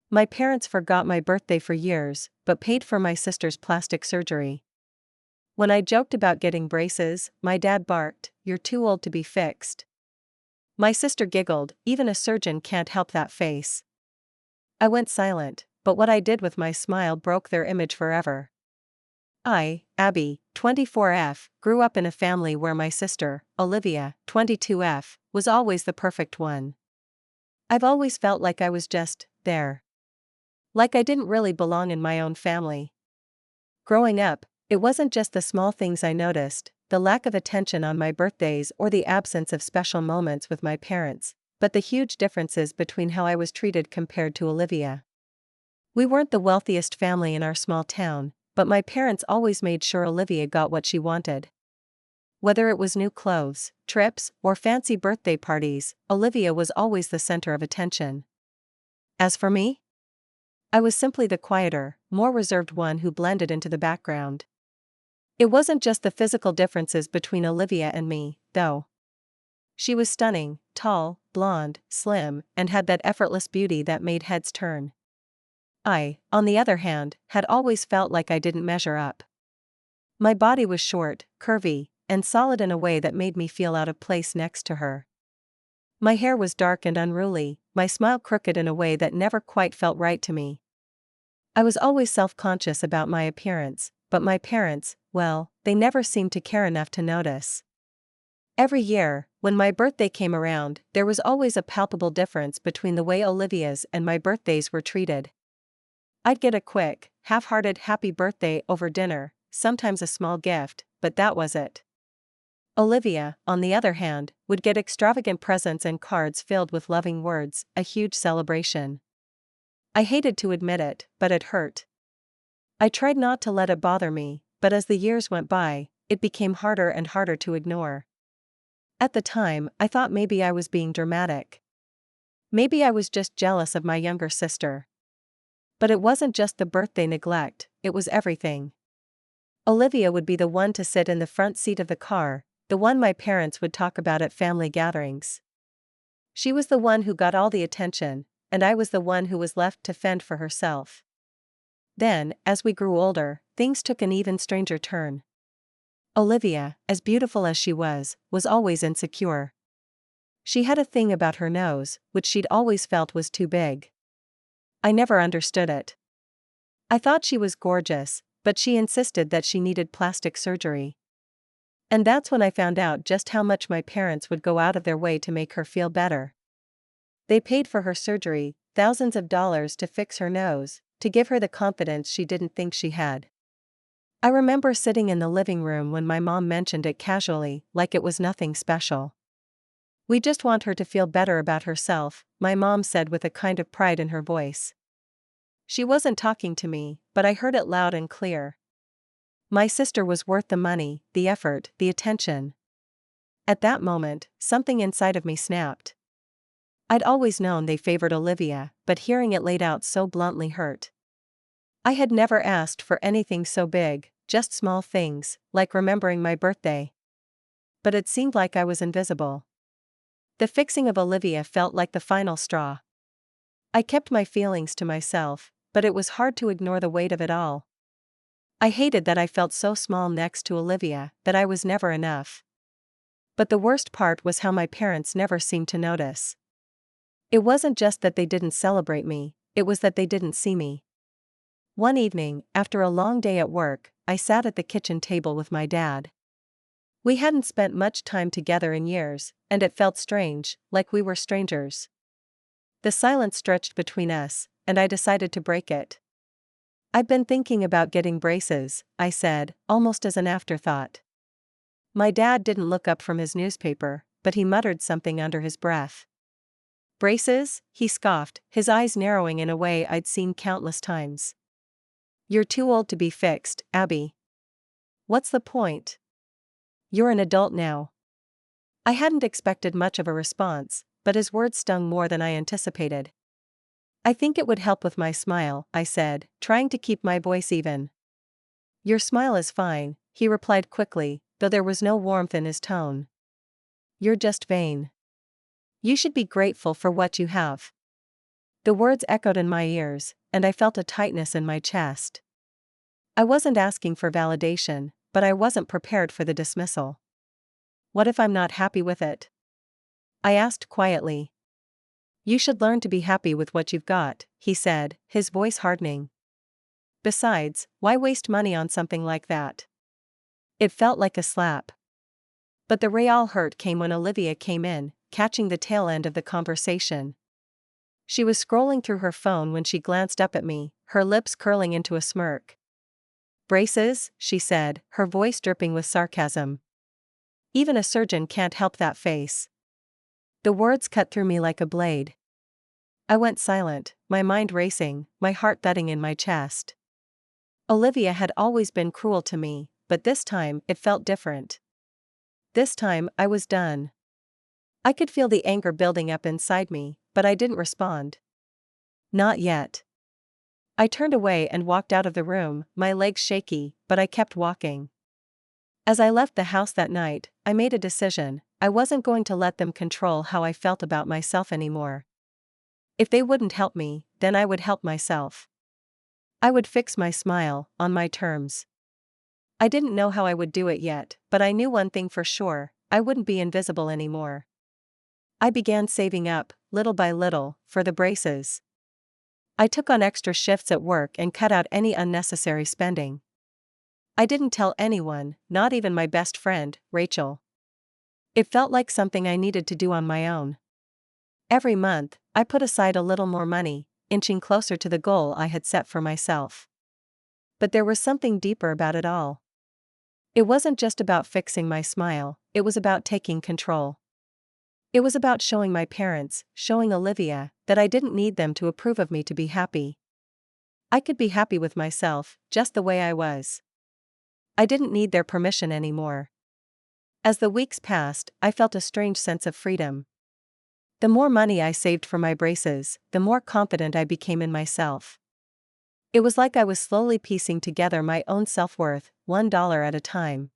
My parents forgot my birthday for years, but paid for my sister's plastic surgery. When I joked about getting braces, my dad barked, "You're too old to be fixed." My sister giggled, "Even a surgeon can't help that face." I went silent, but what I did with my smile broke their image forever. I, Abby, 24F, grew up in a family where my sister, Olivia, 22F, was always the perfect one. I've always felt like I was just there. Like I didn't really belong in my own family. Growing up, it wasn't just the small things I noticed, the lack of attention on my birthdays or the absence of special moments with my parents, but the huge differences between how I was treated compared to Olivia. We weren't the wealthiest family in our small town, but my parents always made sure Olivia got what she wanted. Whether it was new clothes, trips, or fancy birthday parties, Olivia was always the center of attention. As for me, I was simply the quieter, more reserved one who blended into the background. It wasn't just the physical differences between Olivia and me, though. She was stunning, tall, blonde, slim, and had that effortless beauty that made heads turn. I, on the other hand, had always felt like I didn't measure up. My body was short, curvy, and solid in a way that made me feel out of place next to her. My hair was dark and unruly, my smile crooked in a way that never quite felt right to me. I was always self-conscious about my appearance, but my parents, well, they never seemed to care enough to notice. Every year, when my birthday came around, there was always a palpable difference between the way Olivia's and my birthdays were treated. I'd get a quick, half-hearted happy birthday over dinner, sometimes a small gift, but that was it. Olivia, on the other hand, would get extravagant presents and cards filled with loving words, a huge celebration. I hated to admit it, but it hurt. I tried not to let it bother me, but as the years went by, it became harder and harder to ignore. At the time, I thought maybe I was being dramatic. Maybe I was just jealous of my younger sister. But it wasn't just the birthday neglect, it was everything. Olivia would be the one to sit in the front seat of the car, the one my parents would talk about at family gatherings. She was the one who got all the attention, and I was the one who was left to fend for herself. Then, as we grew older, things took an even stranger turn. Olivia, as beautiful as she was always insecure. She had a thing about her nose, which she'd always felt was too big. I never understood it. I thought she was gorgeous, but she insisted that she needed plastic surgery. And that's when I found out just how much my parents would go out of their way to make her feel better. They paid for her surgery, thousands of dollars to fix her nose, to give her the confidence she didn't think she had. I remember sitting in the living room when my mom mentioned it casually, like it was nothing special. "We just want her to feel better about herself," my mom said with a kind of pride in her voice. She wasn't talking to me, but I heard it loud and clear. My sister was worth the money, the effort, the attention. At that moment, something inside of me snapped. I'd always known they favored Olivia, but hearing it laid out so bluntly hurt. I had never asked for anything so big, just small things, like remembering my birthday. But it seemed like I was invisible. The fixing of Olivia felt like the final straw. I kept my feelings to myself, but it was hard to ignore the weight of it all. I hated that I felt so small next to Olivia, that I was never enough. But the worst part was how my parents never seemed to notice. It wasn't just that they didn't celebrate me, it was that they didn't see me. One evening, after a long day at work, I sat at the kitchen table with my dad. We hadn't spent much time together in years, and it felt strange, like we were strangers. The silence stretched between us, and I decided to break it. "I've been thinking about getting braces," I said, almost as an afterthought. My dad didn't look up from his newspaper, but he muttered something under his breath. "Braces?" he scoffed, his eyes narrowing in a way I'd seen countless times. "You're too old to be fixed, Abby. What's the point? You're an adult now." I hadn't expected much of a response, but his words stung more than I anticipated. "I think it would help with my smile," I said, trying to keep my voice even. "Your smile is fine," he replied quickly, though there was no warmth in his tone. "You're just vain. You should be grateful for what you have." The words echoed in my ears, and I felt a tightness in my chest. I wasn't asking for validation, but I wasn't prepared for the dismissal. What if I'm not happy with it? I asked quietly. You should learn to be happy with what you've got, he said, his voice hardening. Besides, why waste money on something like that? It felt like a slap. But the real hurt came when Olivia came in, catching the tail end of the conversation. She was scrolling through her phone when she glanced up at me, her lips curling into a smirk. Braces, she said, her voice dripping with sarcasm. Even a surgeon can't help that face. The words cut through me like a blade. I went silent, my mind racing, my heart thudding in my chest. Olivia had always been cruel to me, but this time it felt different. This time I was done. I could feel the anger building up inside me, but I didn't respond. Not yet. I turned away and walked out of the room, my legs shaky, but I kept walking. As I left the house that night, I made a decision. I wasn't going to let them control how I felt about myself anymore. If they wouldn't help me, then I would help myself. I would fix my smile, on my terms. I didn't know how I would do it yet, but I knew one thing for sure, I wouldn't be invisible anymore. I began saving up, little by little, for the braces. I took on extra shifts at work and cut out any unnecessary spending. I didn't tell anyone, not even my best friend, Rachel. It felt like something I needed to do on my own. Every month, I put aside a little more money, inching closer to the goal I had set for myself. But there was something deeper about it all. It wasn't just about fixing my smile, it was about taking control. It was about showing my parents, showing Olivia, that I didn't need them to approve of me to be happy. I could be happy with myself, just the way I was. I didn't need their permission anymore. As the weeks passed, I felt a strange sense of freedom. The more money I saved for my braces, the more confident I became in myself. It was like I was slowly piecing together my own self-worth, $1 at a time.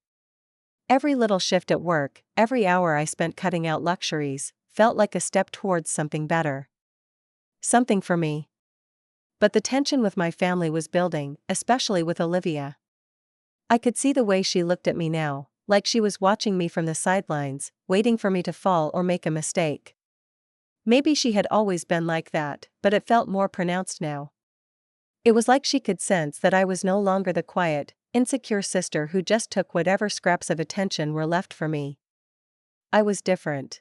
Every little shift at work, every hour I spent cutting out luxuries, felt like a step towards something better. Something for me. But the tension with my family was building, especially with Olivia. I could see the way she looked at me now, like she was watching me from the sidelines, waiting for me to fall or make a mistake. Maybe she had always been like that, but it felt more pronounced now. It was like she could sense that I was no longer the quiet, insecure sister who just took whatever scraps of attention were left for me. I was different.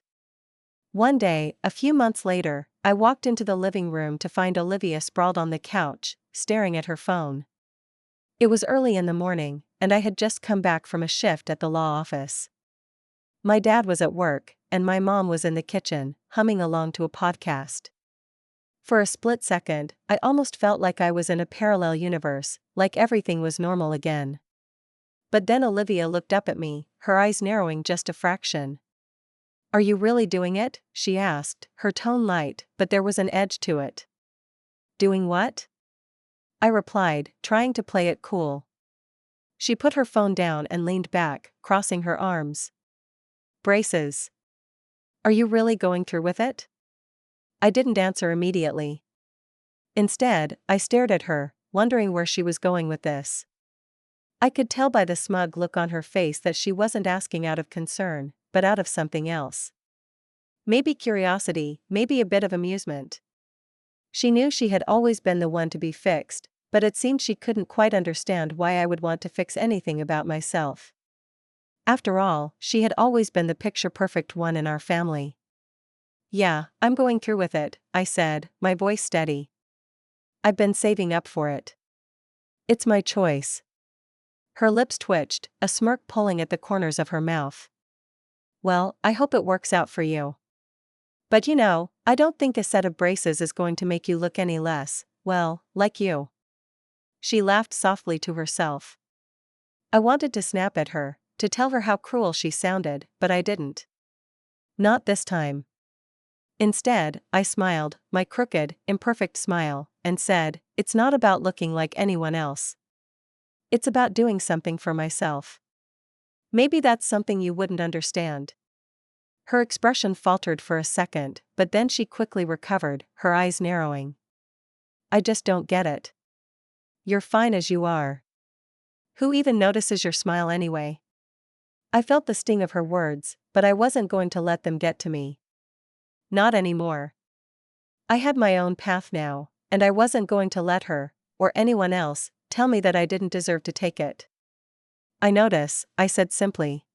One day, a few months later, I walked into the living room to find Olivia sprawled on the couch, staring at her phone. It was early in the morning, and I had just come back from a shift at the law office. My dad was at work, and my mom was in the kitchen, humming along to a podcast. For a split second, I almost felt like I was in a parallel universe, like everything was normal again. But then Olivia looked up at me, her eyes narrowing just a fraction. "Are you really doing it?" she asked, her tone light, but there was an edge to it. "Doing what?" I replied, trying to play it cool. She put her phone down and leaned back, crossing her arms. "Braces. Are you really going through with it?" I didn't answer immediately. Instead, I stared at her, wondering where she was going with this. I could tell by the smug look on her face that she wasn't asking out of concern, but out of something else. Maybe curiosity, maybe a bit of amusement. She knew she had always been the one to be fixed, but it seemed she couldn't quite understand why I would want to fix anything about myself. After all, she had always been the picture-perfect one in our family. "Yeah, I'm going through with it," I said, my voice steady. "I've been saving up for it. It's my choice." Her lips twitched, a smirk pulling at the corners of her mouth. "Well, I hope it works out for you. But you know, I don't think a set of braces is going to make you look any less, well, like you." She laughed softly to herself. I wanted to snap at her, to tell her how cruel she sounded, but I didn't. Not this time. Instead, I smiled, my crooked, imperfect smile, and said, "It's not about looking like anyone else. It's about doing something for myself. Maybe that's something you wouldn't understand." Her expression faltered for a second, but then she quickly recovered, her eyes narrowing. I just don't get it. You're fine as you are. Who even notices your smile anyway? I felt the sting of her words, but I wasn't going to let them get to me. Not anymore. I had my own path now, and I wasn't going to let her, or anyone else, tell me that I didn't deserve to take it. I notice, I said simply.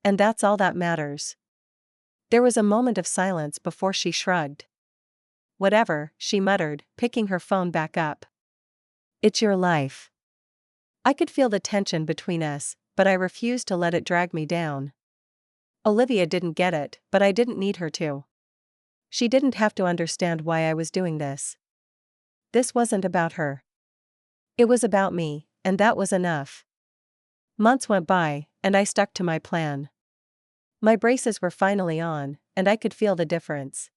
And that's all that matters. There was a moment of silence before she shrugged. Whatever, she muttered, picking her phone back up. It's your life. I could feel the tension between us, but I refused to let it drag me down. Olivia didn't get it, but I didn't need her to. She didn't have to understand why I was doing this. This wasn't about her. It was about me, and that was enough. Months went by, and I stuck to my plan. My braces were finally on, and I could feel the difference.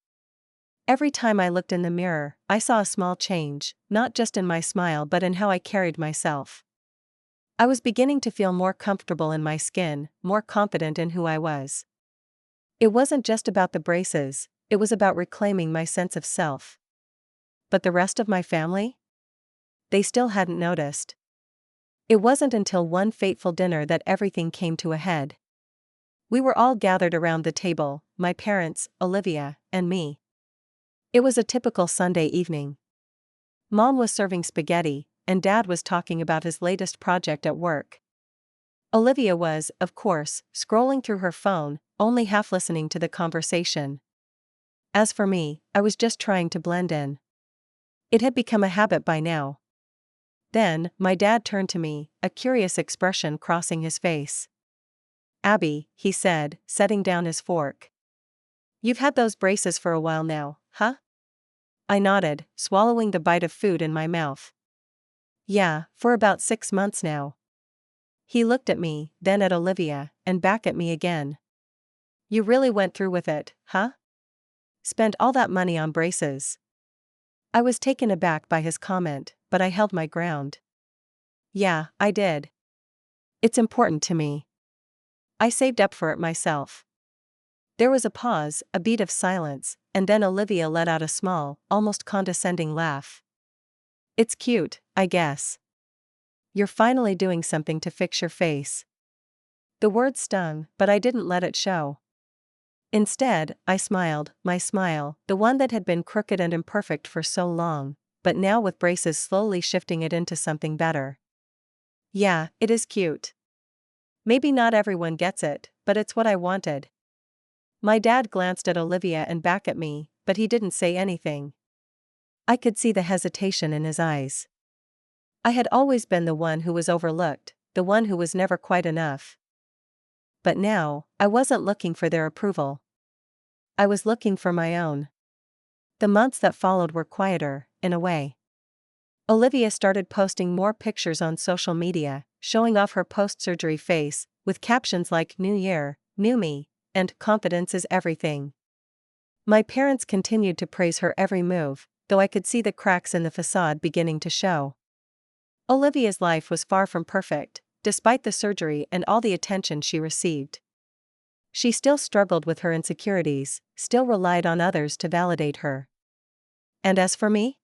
Every time I looked in the mirror, I saw a small change, not just in my smile but in how I carried myself. I was beginning to feel more comfortable in my skin, more confident in who I was. It wasn't just about the braces, it was about reclaiming my sense of self. But the rest of my family? They still hadn't noticed. It wasn't until one fateful dinner that everything came to a head. We were all gathered around the table, my parents, Olivia, and me. It was a typical Sunday evening. Mom was serving spaghetti, and Dad was talking about his latest project at work. Olivia was, of course, scrolling through her phone, only half listening to the conversation. As for me, I was just trying to blend in. It had become a habit by now. Then, my dad turned to me, a curious expression crossing his face. Abby, he said, setting down his fork. You've had those braces for a while now, huh? I nodded, swallowing the bite of food in my mouth. Yeah, for about 6 months now. He looked at me, then at Olivia, and back at me again. You really went through with it, huh? Spent all that money on braces. I was taken aback by his comment, but I held my ground. Yeah, I did. It's important to me. I saved up for it myself. There was a pause, a beat of silence, and then Olivia let out a small, almost condescending laugh. It's cute, I guess. You're finally doing something to fix your face. The word stung, but I didn't let it show. Instead, I smiled, my smile, the one that had been crooked and imperfect for so long, but now with braces slowly shifting it into something better. Yeah, it is cute. Maybe not everyone gets it, but it's what I wanted. My dad glanced at Olivia and back at me, but he didn't say anything. I could see the hesitation in his eyes. I had always been the one who was overlooked, the one who was never quite enough. But now, I wasn't looking for their approval. I was looking for my own. The months that followed were quieter, in a way. Olivia started posting more pictures on social media, showing off her post-surgery face, with captions like "New Year, New Me," and "Confidence is everything." My parents continued to praise her every move, though I could see the cracks in the facade beginning to show. Olivia's life was far from perfect, despite the surgery and all the attention she received. She still struggled with her insecurities, still relied on others to validate her. And as for me?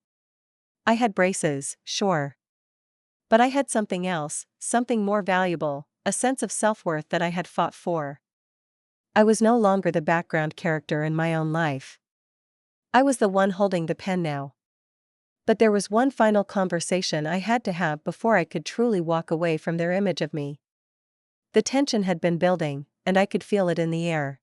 I had braces, sure. But I had something else, something more valuable, a sense of self-worth that I had fought for. I was no longer the background character in my own life. I was the one holding the pen now. But there was one final conversation I had to have before I could truly walk away from their image of me. The tension had been building, and I could feel it in the air.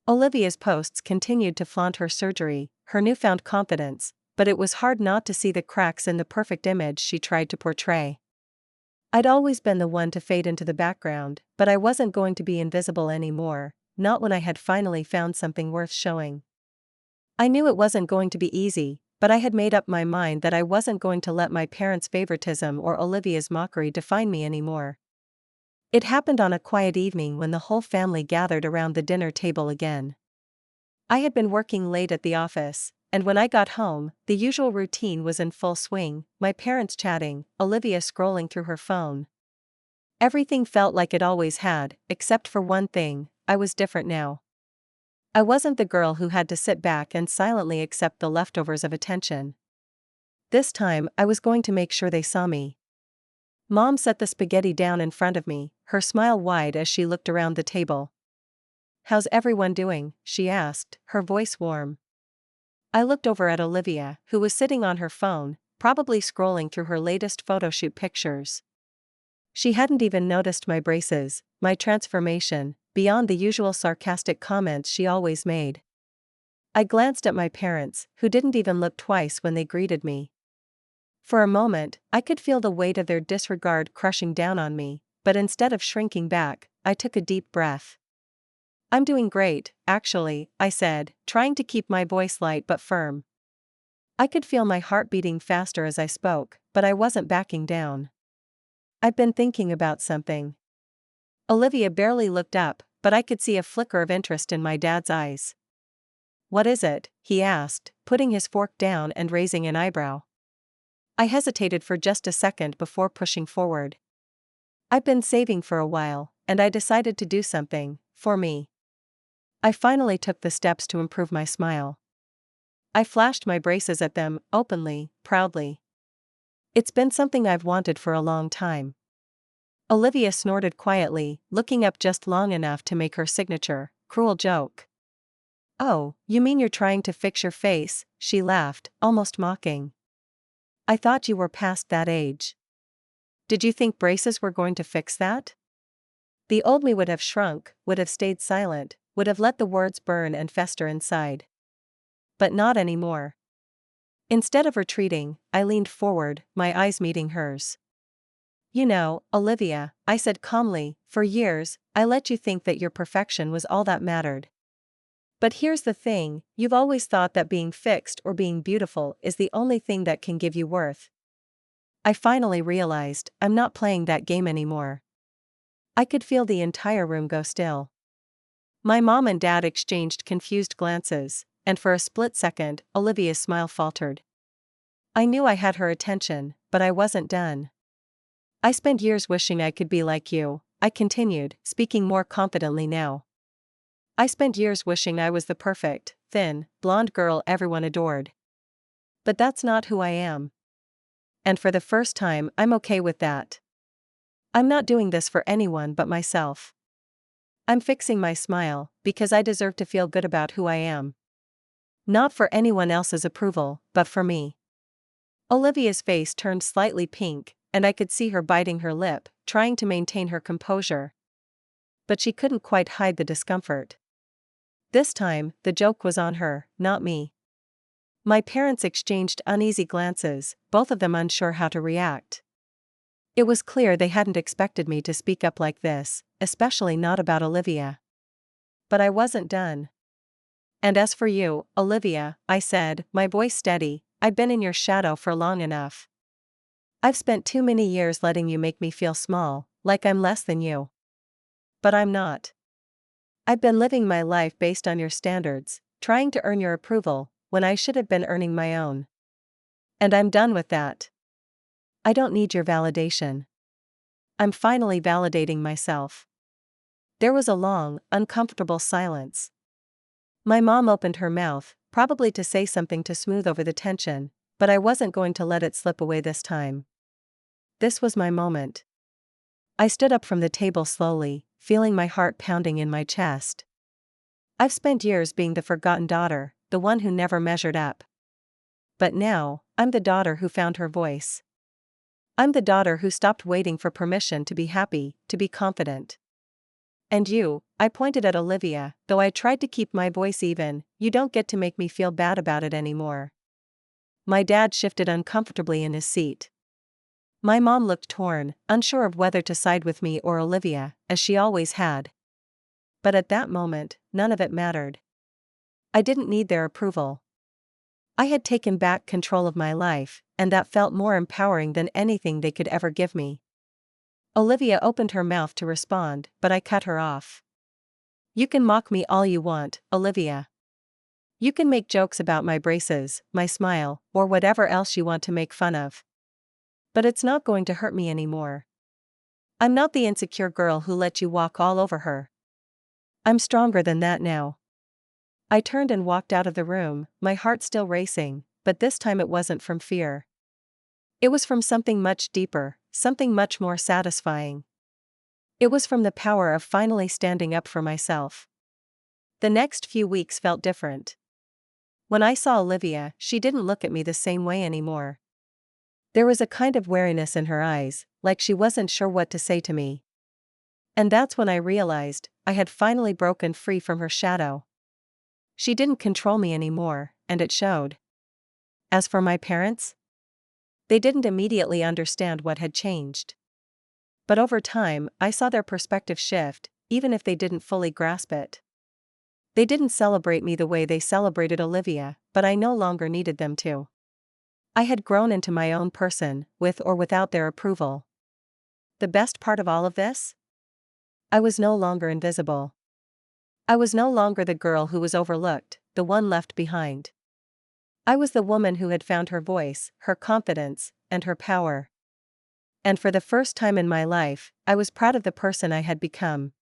Olivia's posts continued to flaunt her surgery, her newfound confidence, but it was hard not to see the cracks in the perfect image she tried to portray. I'd always been the one to fade into the background, but I wasn't going to be invisible anymore, not when I had finally found something worth showing. I knew it wasn't going to be easy, but I had made up my mind that I wasn't going to let my parents' favoritism or Olivia's mockery define me anymore. It happened on a quiet evening when the whole family gathered around the dinner table again. I had been working late at the office, and when I got home, the usual routine was in full swing, my parents chatting, Olivia scrolling through her phone. Everything felt like it always had, except for one thing: I was different now. I wasn't the girl who had to sit back and silently accept the leftovers of attention. This time, I was going to make sure they saw me. Mom set the spaghetti down in front of me, her smile wide as she looked around the table. "How's everyone doing?" she asked, her voice warm. I looked over at Olivia, who was sitting on her phone, probably scrolling through her latest photoshoot pictures. She hadn't even noticed my braces, my transformation, beyond the usual sarcastic comments she always made. I glanced at my parents, who didn't even look twice when they greeted me. For a moment, I could feel the weight of their disregard crushing down on me, but instead of shrinking back, I took a deep breath. "I'm doing great, actually," I said, trying to keep my voice light but firm. I could feel my heart beating faster as I spoke, but I wasn't backing down. "I've been thinking about something." Olivia barely looked up, but I could see a flicker of interest in my dad's eyes. "What is it?" he asked, putting his fork down and raising an eyebrow. I hesitated for just a second before pushing forward. "I've been saving for a while, and I decided to do something for me." I finally took the steps to improve my smile. I flashed my braces at them, openly, proudly. "It's been something I've wanted for a long time." Olivia snorted quietly, looking up just long enough to make her signature, cruel joke. "Oh, you mean you're trying to fix your face?" she laughed, almost mocking. "I thought you were past that age. Did you think braces were going to fix that?" The old me would have shrunk, would have stayed silent, would have let the words burn and fester inside. But not anymore. Instead of retreating, I leaned forward, my eyes meeting hers. "You know, Olivia," I said calmly, "for years, I let you think that your perfection was all that mattered. But here's the thing, you've always thought that being fixed or being beautiful is the only thing that can give you worth. I finally realized, I'm not playing that game anymore." I could feel the entire room go still. My mom and dad exchanged confused glances, and for a split second, Olivia's smile faltered. I knew I had her attention, but I wasn't done. "I spent years wishing I could be like you," I continued, speaking more confidently now. "I spent years wishing I was the perfect, thin, blonde girl everyone adored. But that's not who I am. And for the first time, I'm okay with that. I'm not doing this for anyone but myself. I'm fixing my smile, because I deserve to feel good about who I am. Not for anyone else's approval, but for me." Olivia's face turned slightly pink, and I could see her biting her lip, trying to maintain her composure. But she couldn't quite hide the discomfort. This time, the joke was on her, not me. My parents exchanged uneasy glances, both of them unsure how to react. It was clear they hadn't expected me to speak up like this, especially not about Olivia. But I wasn't done. "And as for you, Olivia," I said, my voice steady, "I've been in your shadow for long enough. I've spent too many years letting you make me feel small, like I'm less than you. But I'm not. I've been living my life based on your standards, trying to earn your approval, when I should have been earning my own. And I'm done with that. I don't need your validation. I'm finally validating myself." There was a long, uncomfortable silence. My mom opened her mouth, probably to say something to smooth over the tension, but I wasn't going to let it slip away this time. This was my moment. I stood up from the table slowly, feeling my heart pounding in my chest. I've spent years being the forgotten daughter, the one who never measured up. But now, I'm the daughter who found her voice. I'm the daughter who stopped waiting for permission to be happy, to be confident. "And you," I pointed at Olivia, though I tried to keep my voice even, "you don't get to make me feel bad about it anymore." My dad shifted uncomfortably in his seat. My mom looked torn, unsure of whether to side with me or Olivia, as she always had. But at that moment, none of it mattered. I didn't need their approval. I had taken back control of my life, and that felt more empowering than anything they could ever give me. Olivia opened her mouth to respond, but I cut her off. "You can mock me all you want, Olivia. You can make jokes about my braces, my smile, or whatever else you want to make fun of. But it's not going to hurt me anymore. I'm not the insecure girl who let you walk all over her. I'm stronger than that now." I turned and walked out of the room, my heart still racing, but this time it wasn't from fear. It was from something much deeper, something much more satisfying. It was from the power of finally standing up for myself. The next few weeks felt different. When I saw Olivia, she didn't look at me the same way anymore. There was a kind of wariness in her eyes, like she wasn't sure what to say to me. And that's when I realized I had finally broken free from her shadow. She didn't control me anymore, and it showed. As for my parents, they didn't immediately understand what had changed. But over time, I saw their perspective shift, even if they didn't fully grasp it. They didn't celebrate me the way they celebrated Olivia, but I no longer needed them to. I had grown into my own person, with or without their approval. The best part of all of this? I was no longer invisible. I was no longer the girl who was overlooked, the one left behind. I was the woman who had found her voice, her confidence, and her power. And for the first time in my life, I was proud of the person I had become,